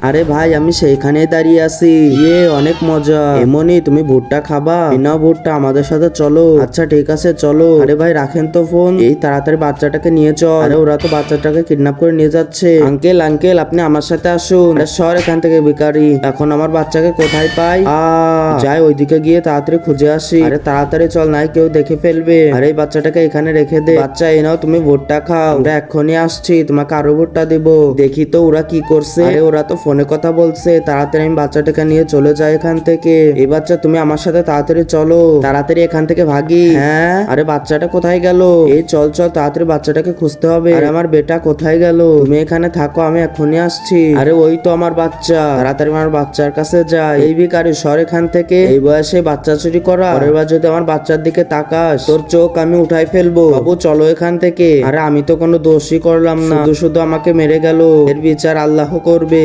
আরে ভাই আমি সেইখানেই দাঁড়িয়ে আছি। অনেক মজা। এমনই তুমি ভুট্টা খাবা? নাও ভুট্টা, আমাদের সাথে চলো। আচ্ছা ঠিক আছে চলো। আরে ভাই রাখেন তো ফোন, এই তাড়াতাড়ি বাচ্চাটাকে নিয়ে চল। আরে ওরা তো বাচ্চাটাকে কিডন্যাপ করে নিয়ে যাচ্ছে। আঙ্কেল আঙ্কেল আপনি আমার সাথে আসুন। আরে সর এখান থেকে ভিখারি। এখন আমার বাচ্চাকে কোথায় পাই? যাই ওইদিকে গিয়ে তাড়াতাড়ি খুঁজে আসি। আরে তাড়াতাড়ি চল, নাই কেউ দেখে ফেলবে। আরে এই বাচ্চাটাকে এখানে রেখে দে। বাচ্চা এই নাও তুমি ভুট্টা খাও। আমরা এক্ষুনি আসছি, তোমাকে আরো ভুট্টা দিব। দেখি তো ওরা কি করছে। আরে ওরা তো ফোনে কথা বলছে। তাড়াতাড়ি আমি বাচ্চাটাকে নিয়ে চলে যাই এখান থেকে। এই বাচ্চা তুমি আমার সাথে তাড়াতাড়ি চলো, তাড়াতাড়ি এখান থেকে ভাগি। হ্যাঁ আরে বাচ্চাটা কোথায় গেল? এই চল চল তাড়াতাড়ি বাচ্চাটাকে খুঁজতে হবে। আরে আমার বেটা কোথায় গেল? তুমি এখানে থাকো, আমি এখনই আসছি। আরে ওই তো আমার বাচ্চা, তাড়াতাড়ি আমার বাচ্চার কাছে যাই। এই ভিখারি সর এখান থেকে। এই বয়সে বাচ্চা চুরি করা? পরের বার যদি আমার বাচ্চার দিকে তাকাস তোর চোখ আমি উঠাই ফেলবো। বাবু চলো এখান থেকে। আরে আমি তো কোনো দোষই করলাম না, শুধু শুধু আমাকে মেরে গেল। এর বিচার আল্লাহ করবে।